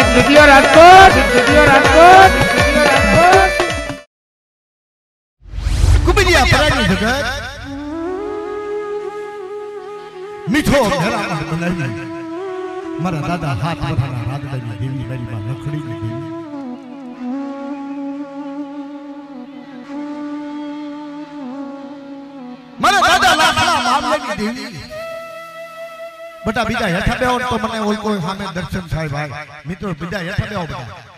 Video Rajkot video Rajkot video Rajkot कुबिलिया परानी जगत मीठो घरा में बनाई मारा दादा हाथ बढ़ाना राधा दी देवी मेरी मां लखड़ी की देवी मारा दादा लाखड़ा मामले की देवी बटा बीजा हेठा बेहो तो मने ओल कोई सामे दर्शन थाय भाई मित्रों बीजा हेठा बेहो बटा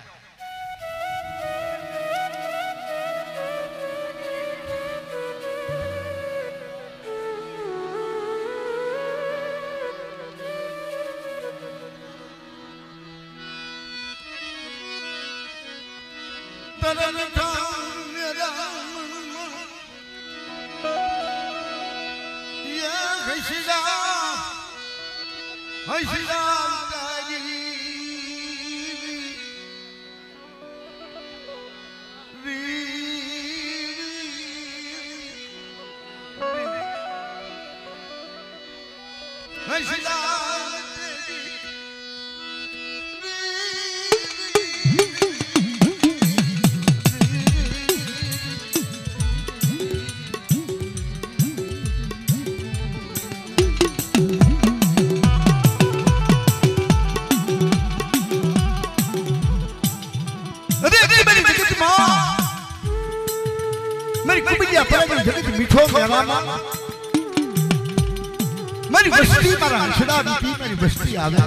मेरी बस्ती मारा हंसड़ा बीती मेरी बस्ती आवे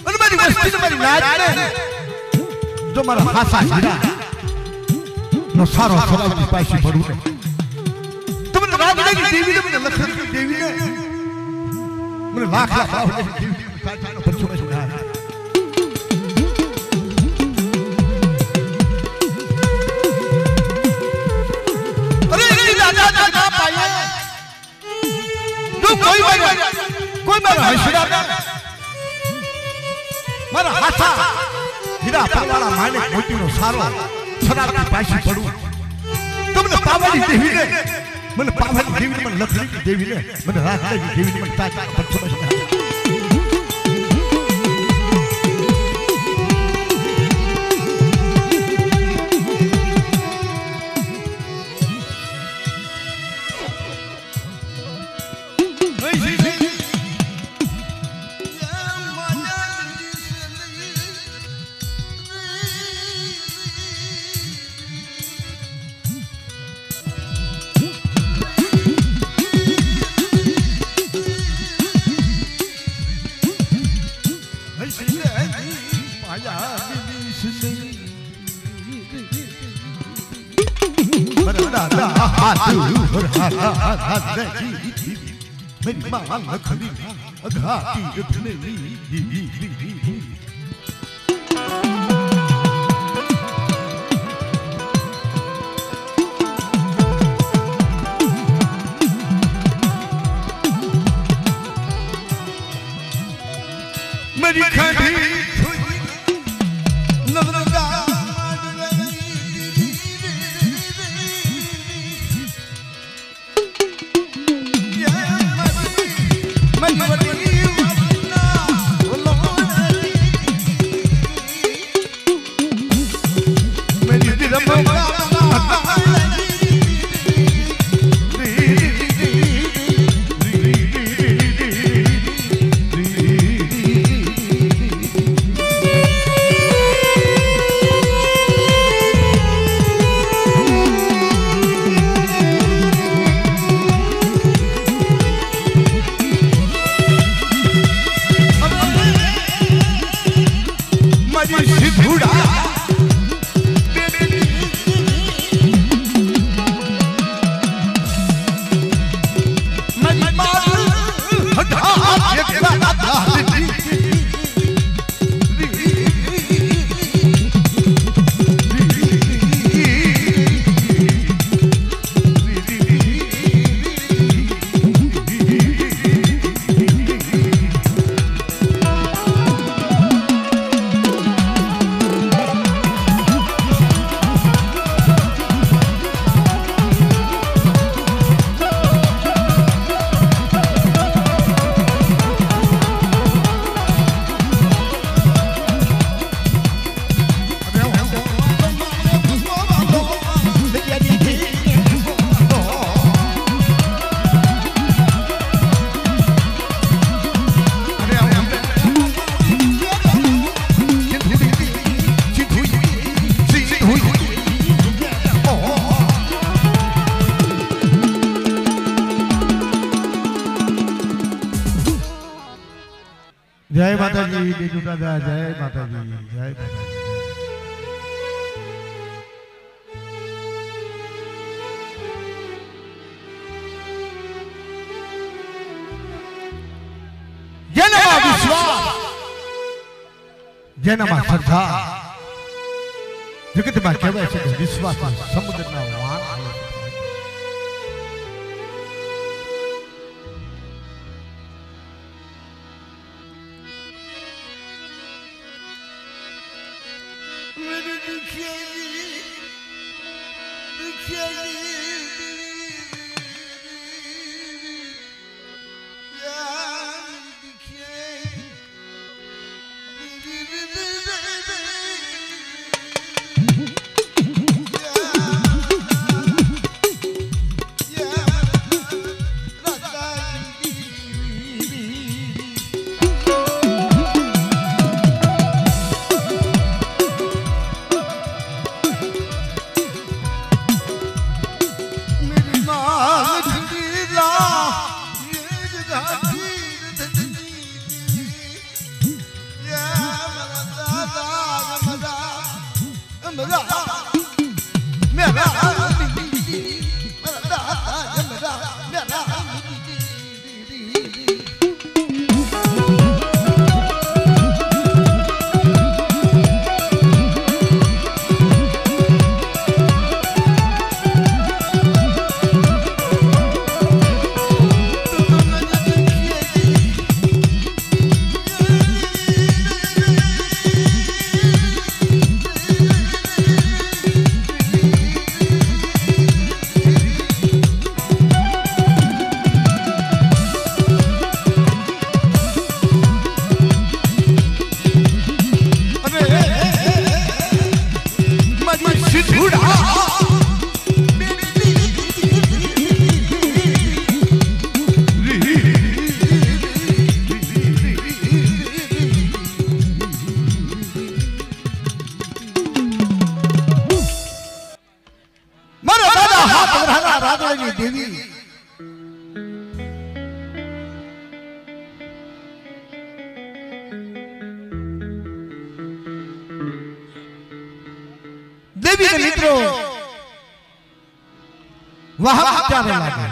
और मेरी बस्ती तो मेरी नाच ने जो मारा हासा हीरा नो सारो सारा की पैसे भरू ने तुमने रात की देवी ने लखन की देवी ने मैंने लाख लाख देवी का जानो बच्चों में सुना कोई मेरा हंसड़ा मारा हाथा हीरा पावाला माने मोती नो सारो सदा की पासी पड़ू तुमने पावली देवी ने मैंने पावली देवी ने लखड़ी की देवी ने मैंने रात की देवी ने मैंने ताजा बच्चों में सुना मेरी मां लखड़ी अघाती उठने मेरी खड़ी રાજા જય માતાજી જય માતાજી જેનામાં વિશ્વાસ જેનામાં શ્રદ્ધા જગતમાં કહેવાય છે કે વિશ્વાસ સમુદ્રના વાણ દેવી ને મિત્રો વહાં ત્યારે લાગે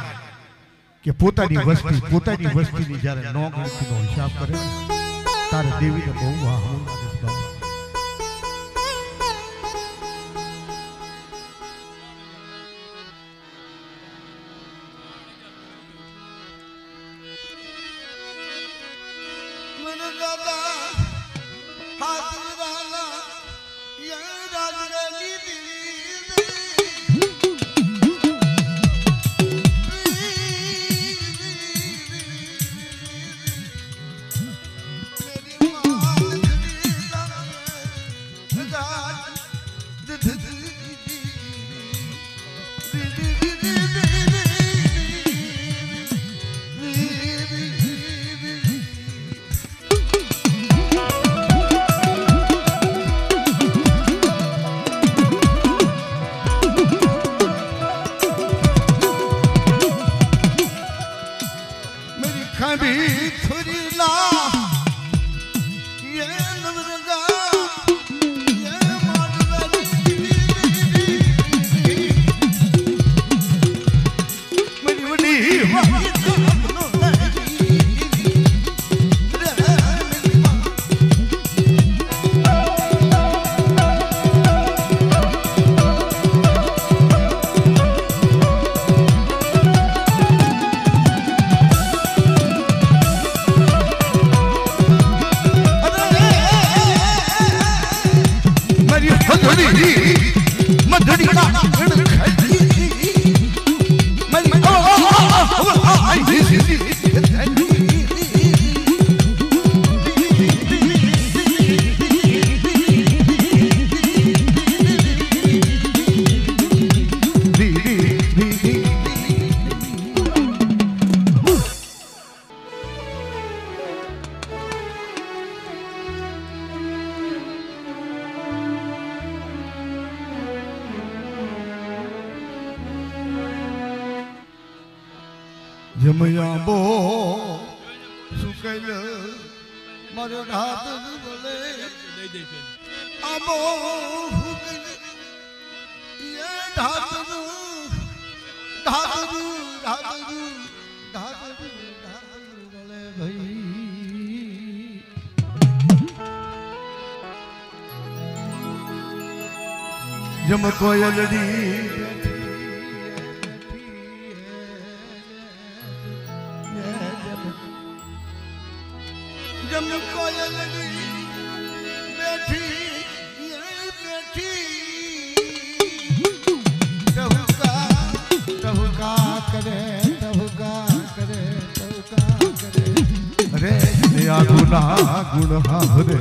કે પોતાની વસ્તીની જ્યારે નો ગણતરીનો હિસાબ કરે તારે દેવીને બહુ વહાં જમયા બો સુકલ મારો રાત બોલે આબો ये ढाकरू ढाकरू ढाकरू ढाकरू ढाकरू बोले भाई जम कोयलड़ी जम कोयलड़ी बैठी करे रे दया गुना गुण हारे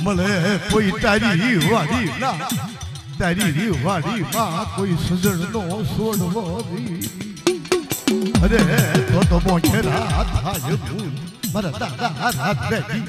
मले कोई तारी वाली ना तारी वाली माँ कोई सजन नो सोडवो दी अरे तो मोचे रात हाय भूल मरा दादा रात दी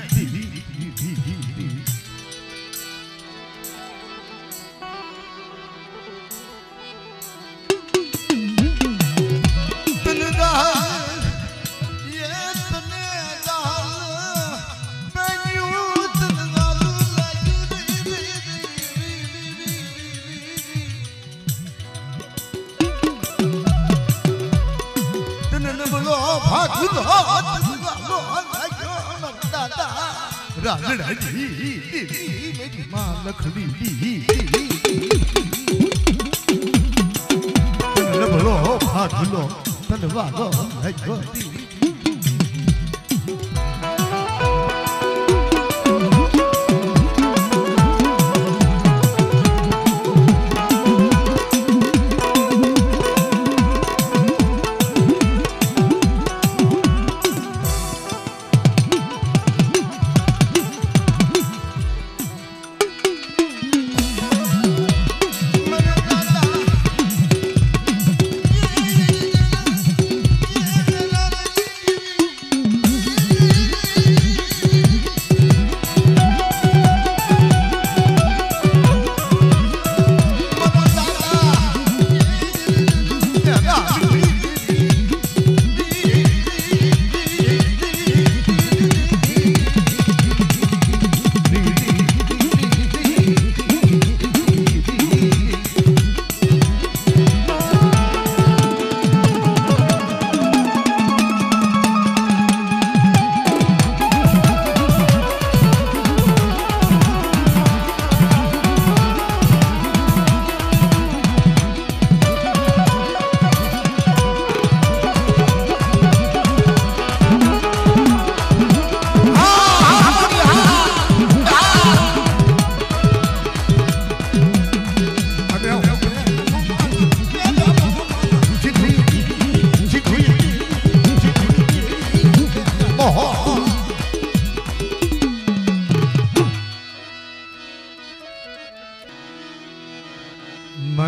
मेरी माँ लखड़ी बोलो भाग लो तलवा लो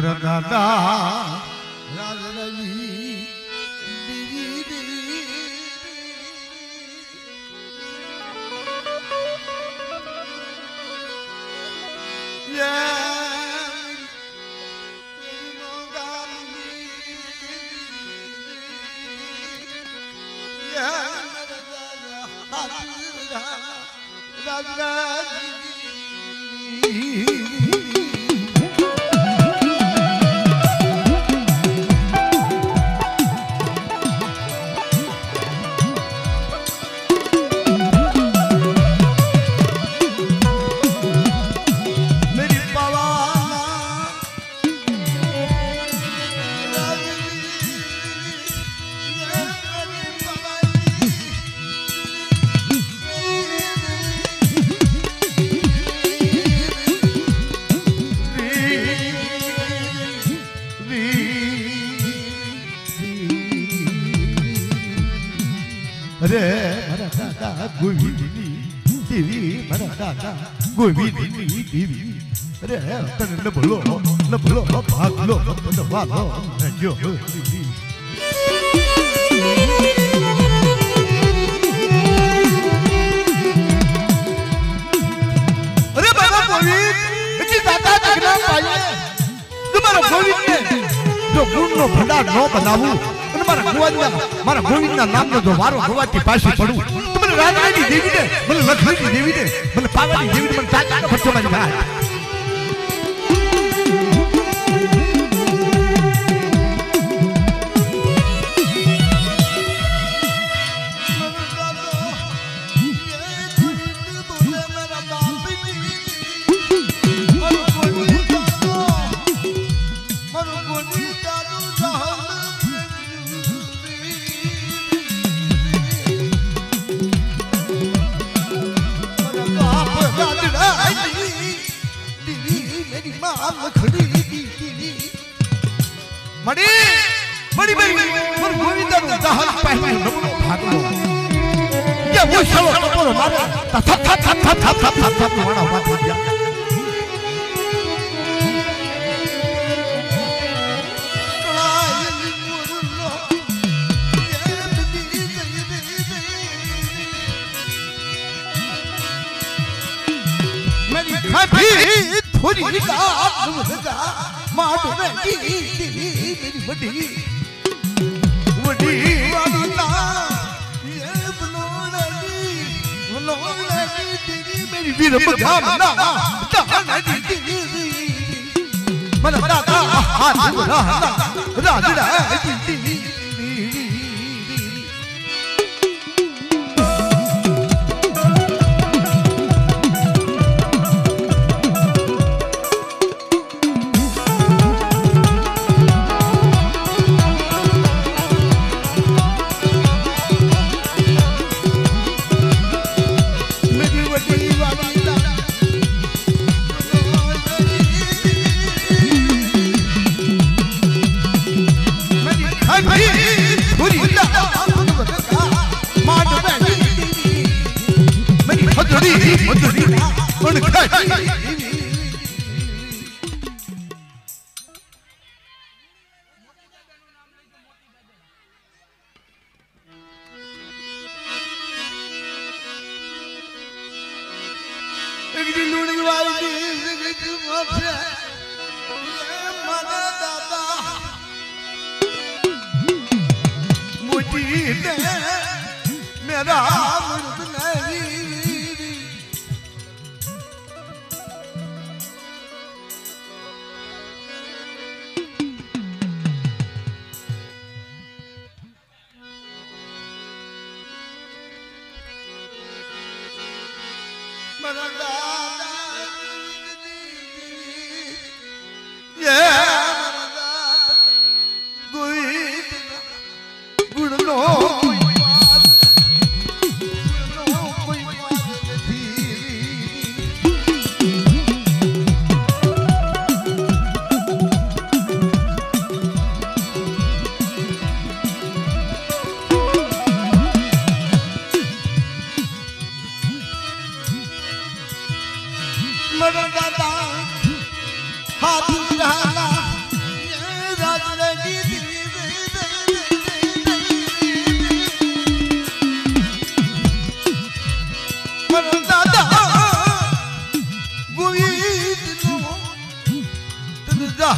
મારા દાદા રાજરાની અરે મારા દાદા ગોવિંદની દેવી મારા દાદા ગોવિંદની દેવી અરે તને ન ભલો ભાગલો વાલો જો અરે બાબા ગોવિંદ એટલી દાદા જગના પાઈએ તમારા ગોવિંદને જો ગુણનો ભંડાર ન બનાવું મારા ગોવિંદના નામનો જો વારો ગવાતી પાછી પડું તો મને રાજાની દેવીને મને લખનની દેવીને મને પાવાની દેવીને મને તાકાત ભરતો મારી ભાઈ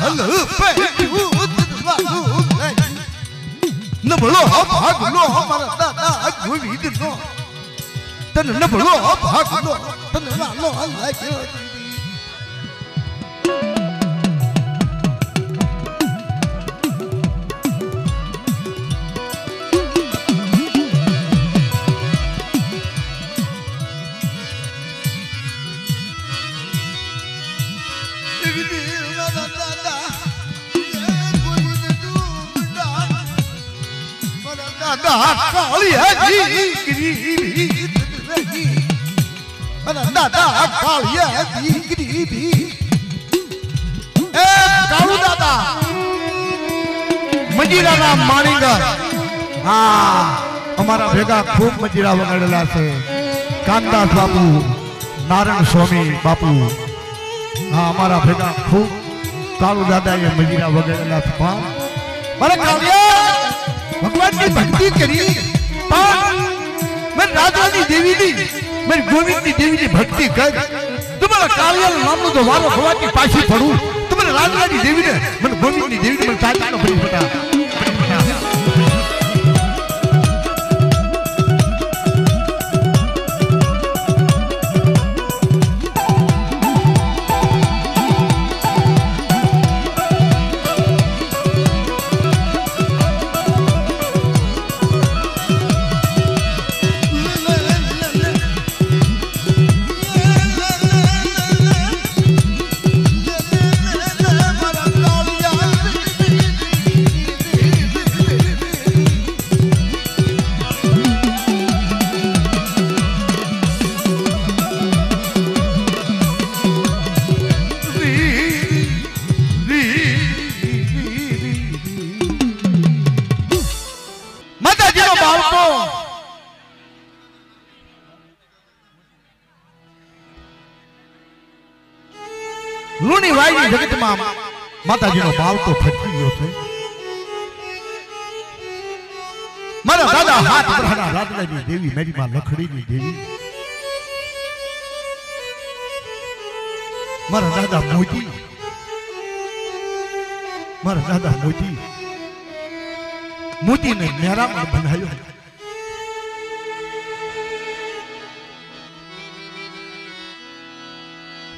હલ નબળો ભાગલો મારા દાદા ગોવિંદનો તન નબળો ભાગલો તન લાલો લાગ્યો મજીરાના માણીગર હા અમારા ભેગા ખૂબ મજીરા વગાડેલા છે કાનદાસ બાપુ નારાયણ સ્વામી બાપુ હા અમારા ભેગા ખૂબ કાળુ દાદાએ મજીરા વગાડેલા છે મારા કાળિયા ભગવાનની ભક્તિ કરી મેં રાજાની દેવીની મેં ગોવિંદની દેવીની ભક્તિ કરી તમારા કાળિયા નામનો જો વારો હોવાથી પાછી પડું તમારા રાજાની દેવીને મને ગોવિંદની દેવીને મને સાચા ભરી પટા લૂણી વાયની જગતમાં માતાજીનો ભાવ તો ફટકી ગયો છે મારા દાદા હાથ ગ્રહના રાતલાની દેવી મેરી માં લખડીની દેવી મારા દાદા મોતી મોતીને મેરામાં બનાવ્યો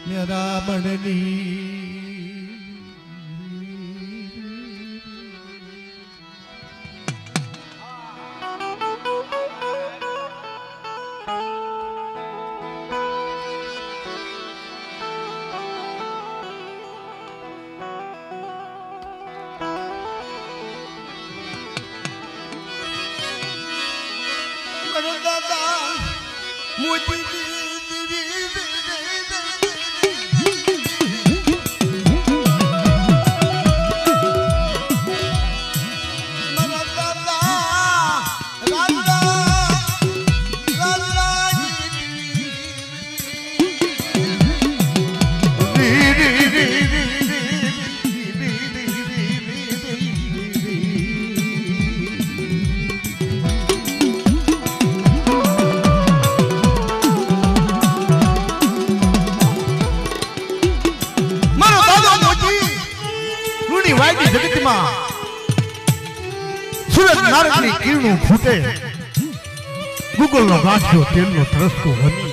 मेरा बननी કિરણું ફૂટે ગુગલનો ગાંઠિયો તેલનો ત્રસકો હની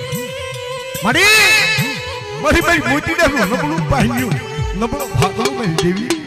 મારી મોતીને નબળું પાહ્યું નબળો ભાગલું મારી દેવી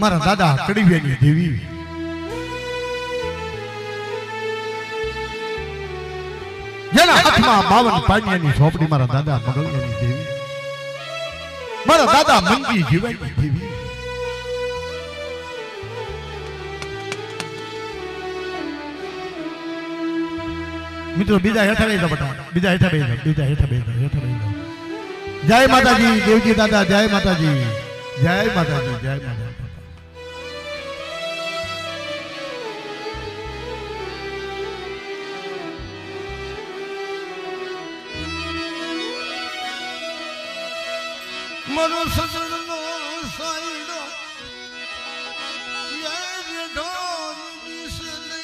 મારા દાદા કડીવ્યાની દેવી જેના હાથમાં 52 પાણિયાની ઝોપડી મારા દાદા મગલિયાની દેવી મારા દાદા મંજી જીવાની દેવી મિત્રો બીજા હેઠા બેસા બટા બીજા હેઠા બેસા જય માતાજી દેવજી દાદા જય માતાજી જય માતાજી જય માતાજી મરો સજણનો સાઈડો યાર ઢોલ દિસલે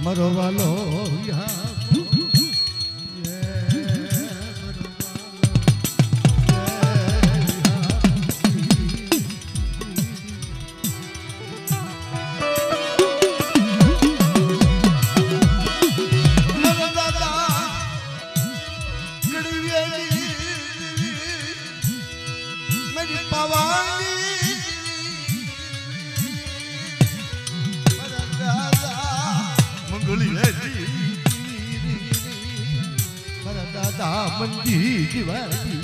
મરો વાલો મંજી જીવાની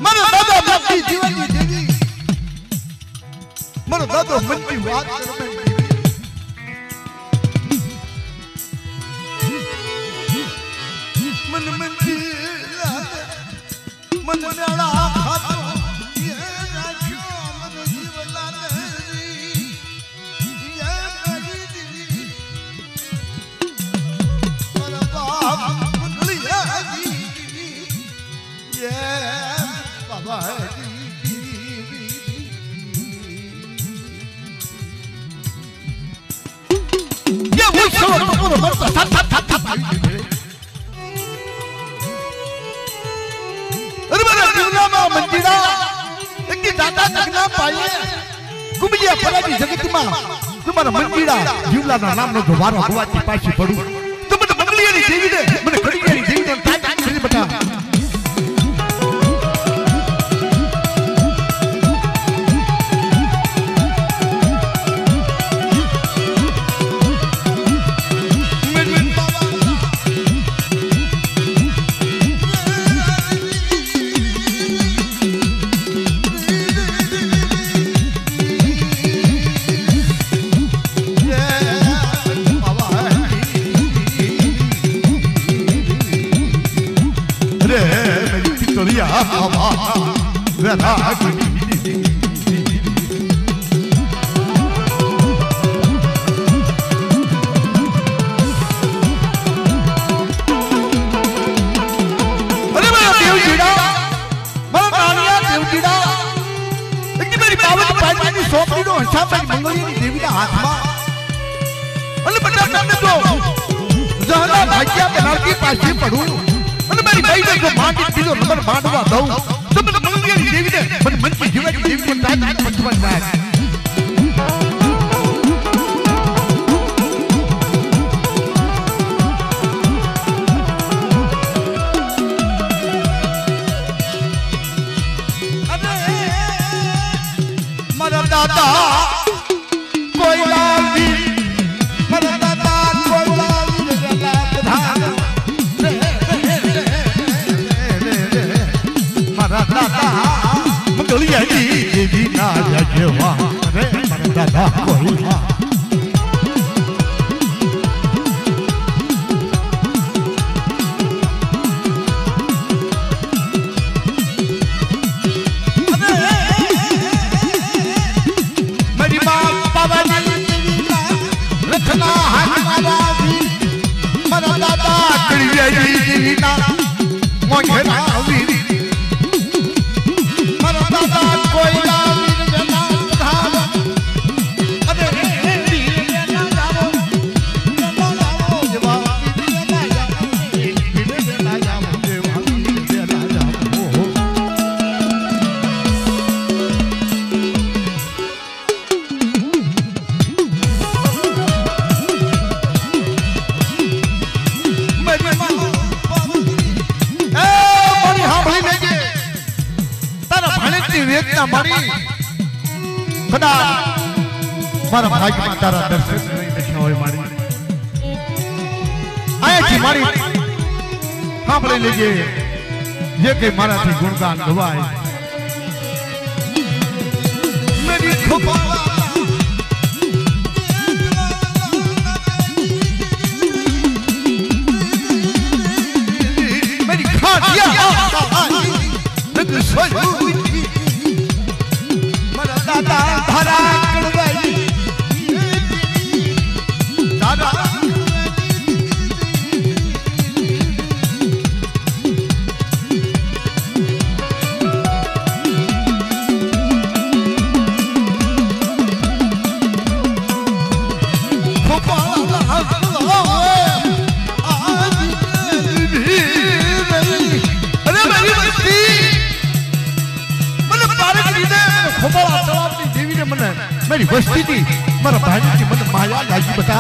મારા દાદા મંજી જીવાની દેવી મારા દાદા મંજી વાત કરે મન મંજી મન મેળા ખાતો જીવલાના નામનો જો વારો હોવાથી પાછી પડું તો મને મંગલિયાની દેવી દે મને કડીયાની દેવી દે તાજ કરી બતા કદાચ મારા ભાગ્યમાં તારા દર્શન નહીં દેખ્યા હોય મારી આયાથી મારી સાંભળી લેજે જે કઈ મારાથી ગુણગાન ગવાય મેરી ખોપા મેરી ખાટિયા મારા દાદા ધારા કડવાઈ દાદા मेरी वस्ती थी मारा भाई की मन माया लागी बता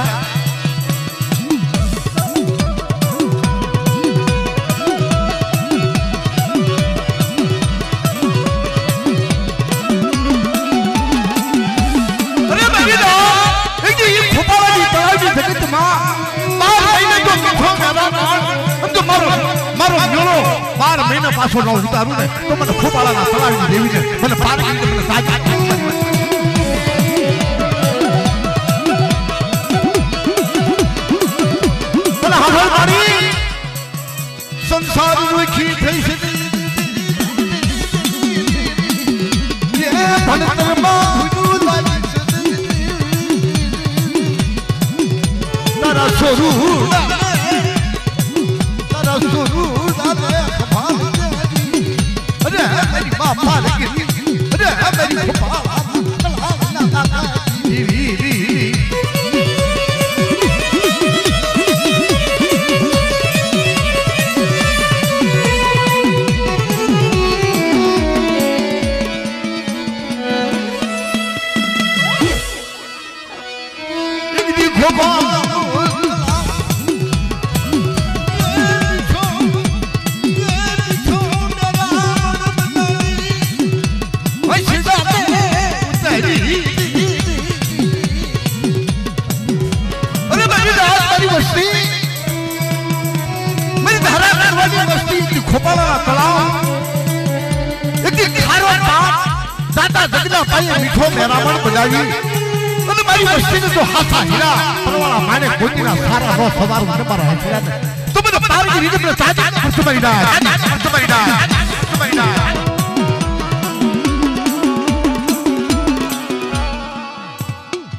अरे मेरी ना एक ये फुफाड़ा की तरह की जगत मां बार महीने तो मिठो मेरा हम तो मारो न्योलो बार महीना पासो न उतारू ने तो मन फुफाड़ा ना तलावी देवी ने मन पार की मन साजा संसार रुखी થઈ છે ये भणतर માં તારા સોરૂ દાદા ખભાલ અરે મેરી બાપા લગી અરે મેરી બાપા खोपाला तलाव एक खारो बाप दादा जगना पाए मीठो मेरामण बजावी અને મારી વસ્તીને તો હાથા હીરા પરવાળા માને કોઈના સારા રો સવાર મને મારા હેરા તો મને પારકી રીતે મને તાજા તમારી ડા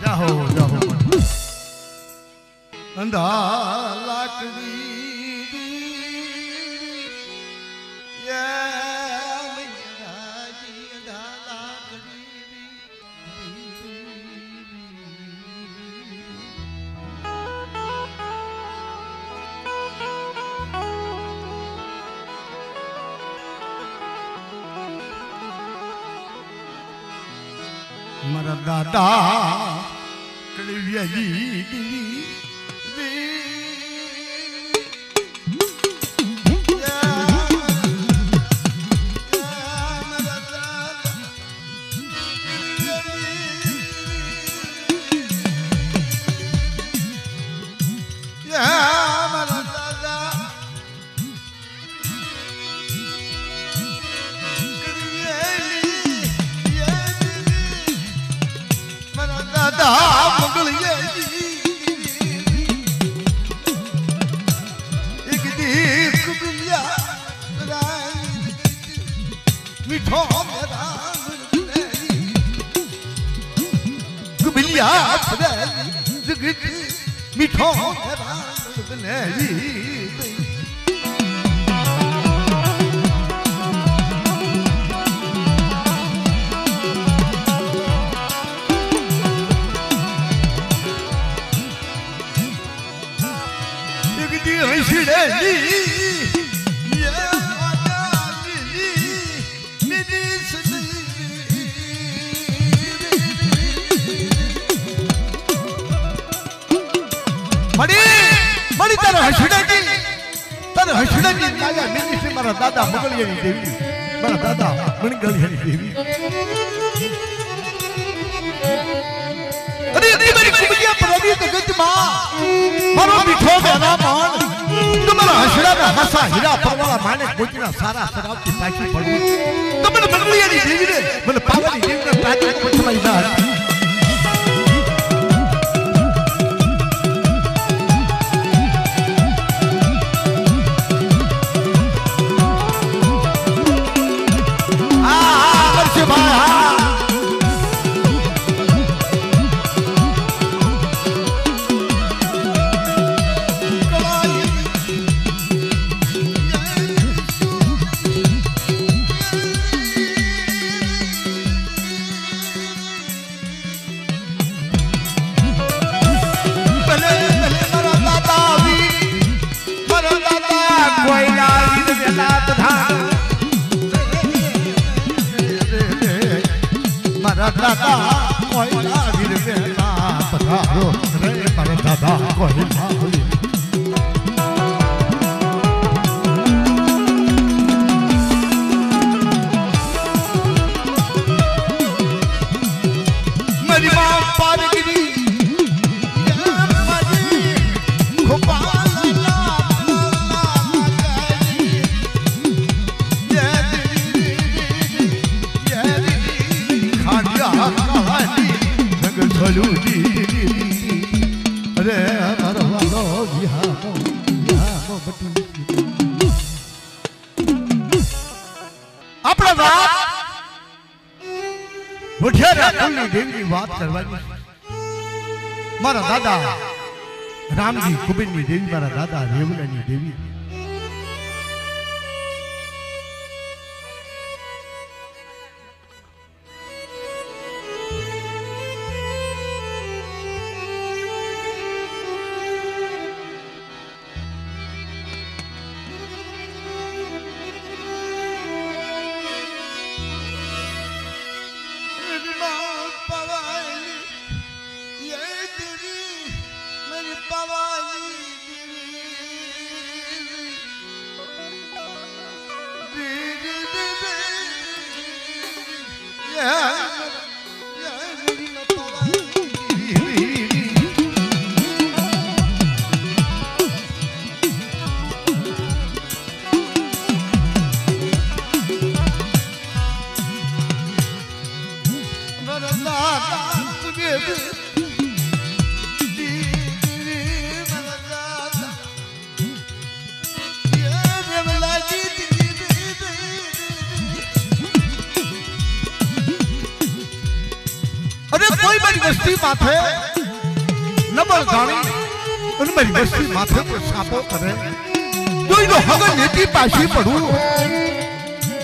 જાહો અંધા લાકડી મારા દાદા કડવિયાજી मीठो मारा दादा मंगलियानी देवी मारा दादा मंगलियानी देवी મારો મીઠો બેના માન તમારા હસડાના હસા હીરા પરવાળા માને કોઈના સારા સરાવથી પાછી પડવું તમને મંગળિયાની દેવીને મને પાવાની દેવીને તાજી પછમાઈ ના દાદા કોઈલા વીર વેલા પધારો રે મારા દાદા કોઈલા મારી માં પારગીરી દેવીની વાત કરવાની મારા દાદા રામજી કુબેરની દેવી મારા દાદા રેવલાની દેવી वस्ती माथे नबर गाड़ी उन मेरी वस्ती माथे पर सापो करे कोई नो हगन नीति पाशी पड़ू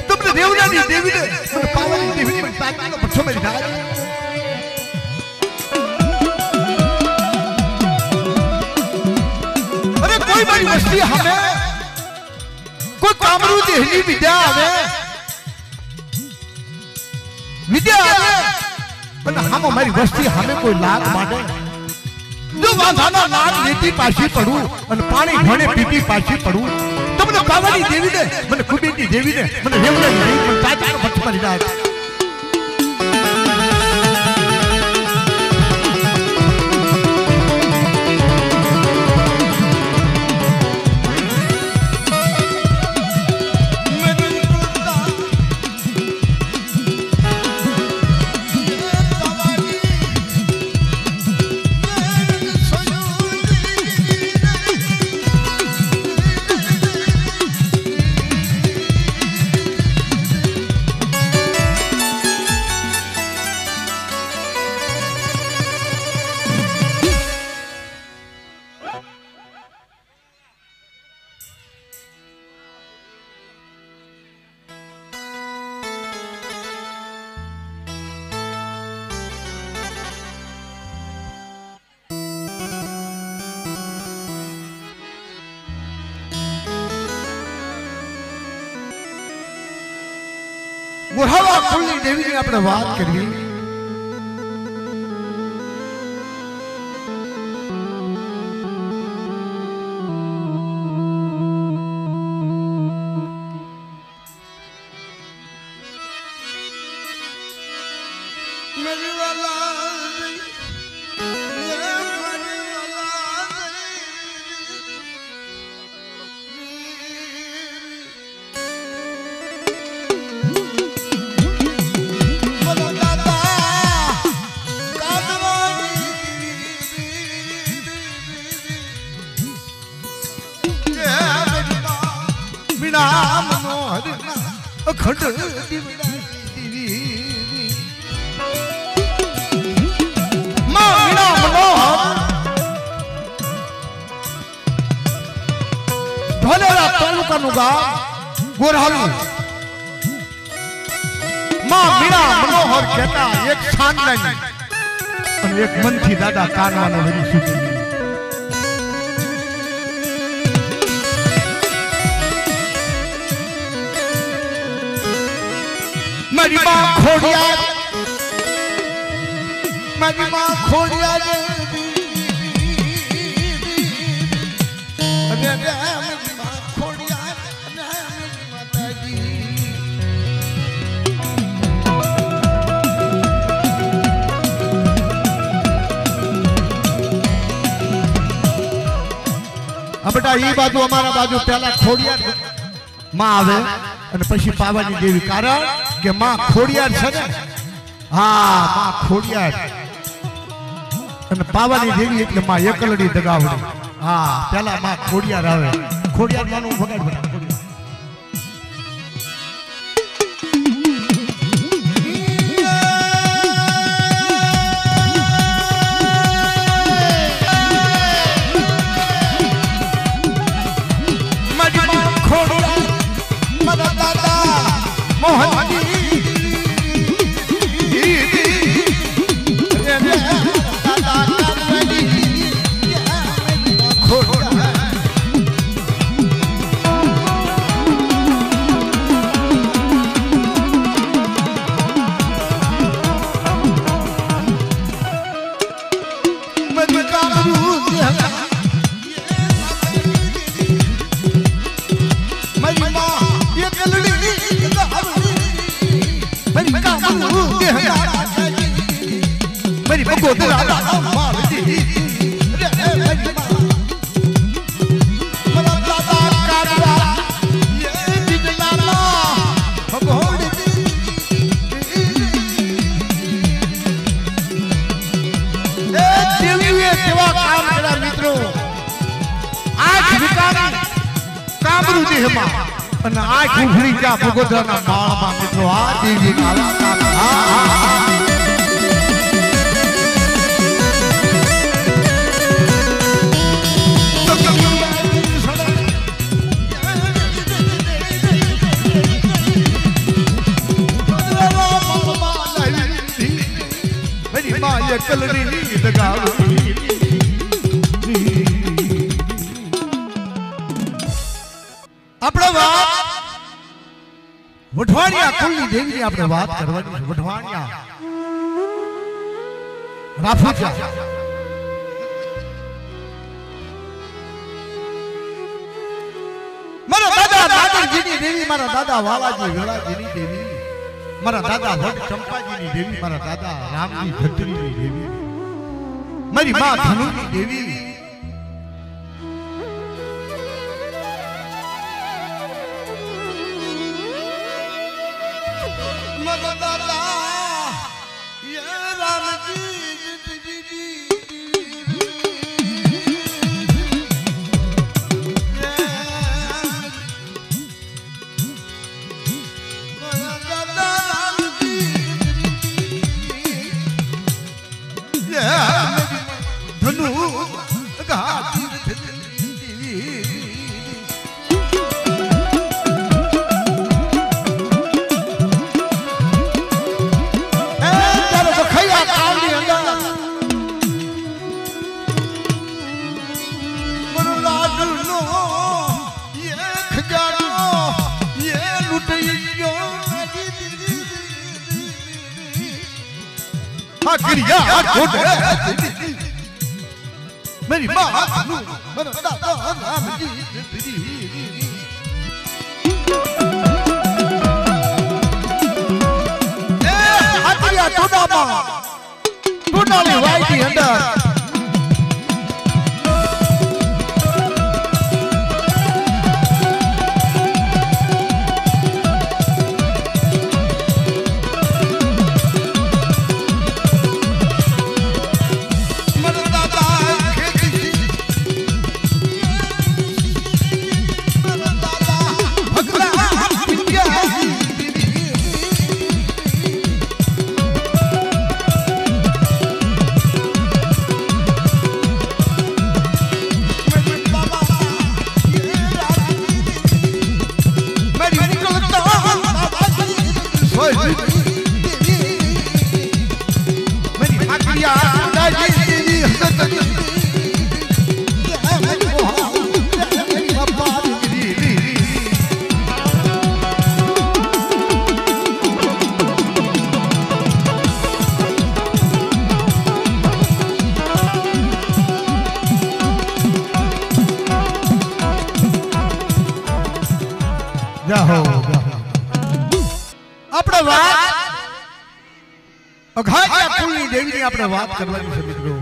तुमने देवरानी देवी ने मन पावनी देवी ने ताकि को बच्चों में डाल अरे कोई मेरी वस्ती हमें कोई कामरू देहली विद्या हमें विद्या हमें हम हमारी वस्ती हमें कोई लाग माने जो वाधाना लाग नीति पाછી પડું અને પાણી ભણે પીપી પાછી પડું તમને પાવાની દેવી ને મને કુબેરની દેવી ને મને રેવલાની દેવી મને તાજાનો ભટ મારી નાખ बुढ़ावा कुलनी देवी ने अपने बात करी मेरी वाला અખંડ માં વીણા મનોહર ધોલેરા તાલુકાનું ગામ ગોરહાલું માં વીણા મનોહર કહેતા એક છાનલાની અને એક મનથી દાદા કાનવાનો વરી સુધી મારી માં ખોડિયાર મારી માં ખોડિયાર અને મારી માં ખોડિયાર અને માતાજી બેટા ઈ બાજુ અમારા બાજુ પહેલા ખોડિયાર માં આવે અને પછી પાવાની દેવી કારણ કે માં ખોડિયાર છે ને હા માં ખોડિયાર અને પાવાની દેવી એટલે માં એકલડી દગાવડી હા પહેલા માં ખોડિયાર આવે ખોડિયાર માનું વગાડ બના मेरी भगवती राधा मारती मरा दादा काटा ये जिगलाला भगोड़ी ए देवीए सेवा काम करा मित्रों आज विकास कामरू देहમાં અને આ ઘૂંઘરી જા ભગોદરાના માળમાં મિત્રો આ દેવી કાળા હા मेरी माँ ये कलरी दगावती આપણે વાત વઢવાણિયા કુલની દેવીની આપણે વાત કરવાની છે વઢવાણિયા રાફુજા મારા દાદા નાગરજીની દેવી મારા દાદા વાલાજી વેળાજીની દેવી મારા દાદા વડ ચંપાજીની દેવી મારા દાદા રામજી ભદ્રીની દેવી મારી માં ધનુની દેવી મારા દાદા યે રામજી मेरी माँ मेरा दादा रामजी हथिया टूडाली वाइटी अंदर બેહો આપણે વાત અઘાડિયા કુળની દેવીની આપણે વાત કરવાની છે મિત્રો.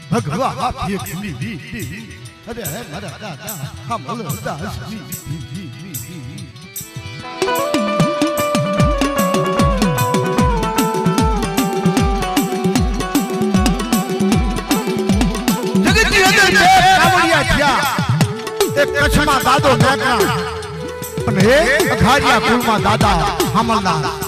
ભગવા અરે મારા દાદા હમલ દાસની જગતની અંદર બે કાવડિયા થયા. એક કચ્છમાં દાદો નાગના અને એક અઘાડિયા કુળમાં દાદા હમલદાસ.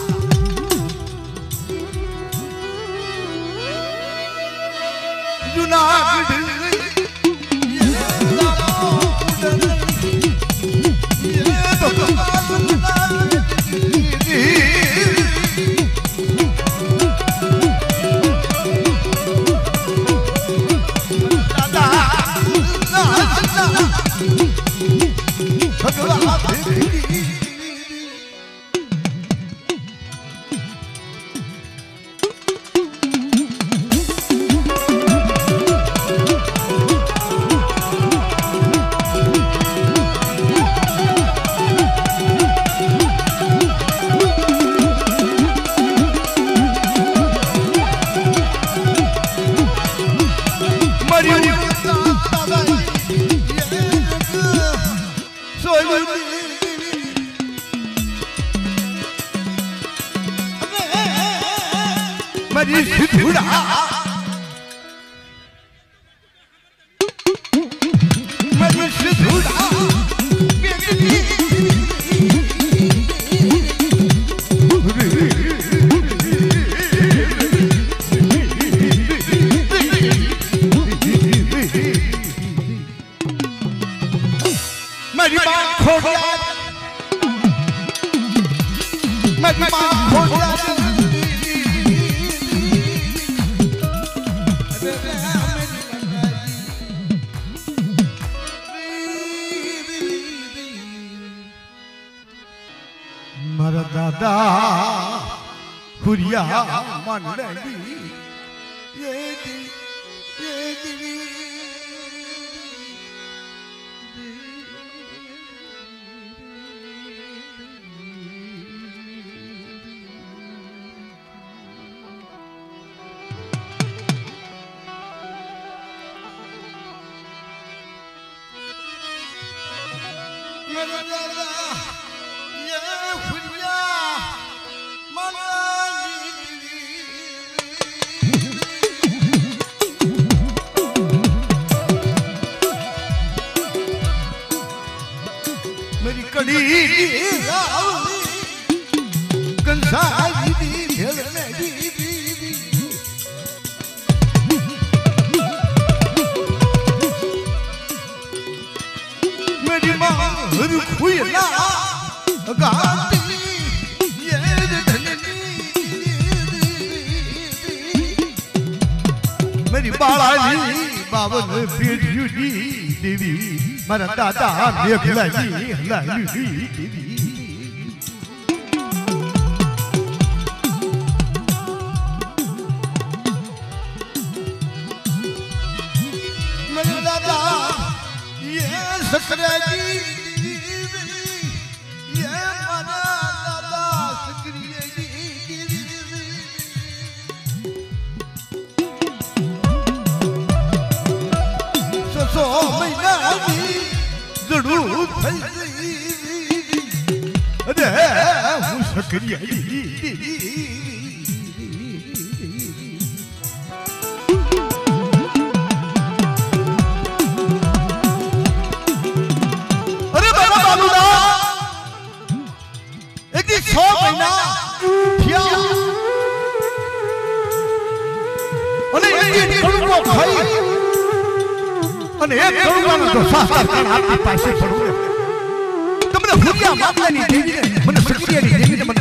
મારા દાદા હુરિયા મંડળી मेरी कड़ी मेरी माँ खुया मेरी बाळाजी बावन पेढी देवी मारा दादा मेघलाजी हलाली देवी સકરાજી એ મારા દાદા સકરિયાની સો મહિનાની જડું થઈ ગઈ અરે હું સકરિયાની અને એક કરુણાનો તો શાસ્ત્ર કાળ આપની પાસે પડું તમને ભૂરિયા માતાની દેવીને મને સકરિયાની દેવીને મને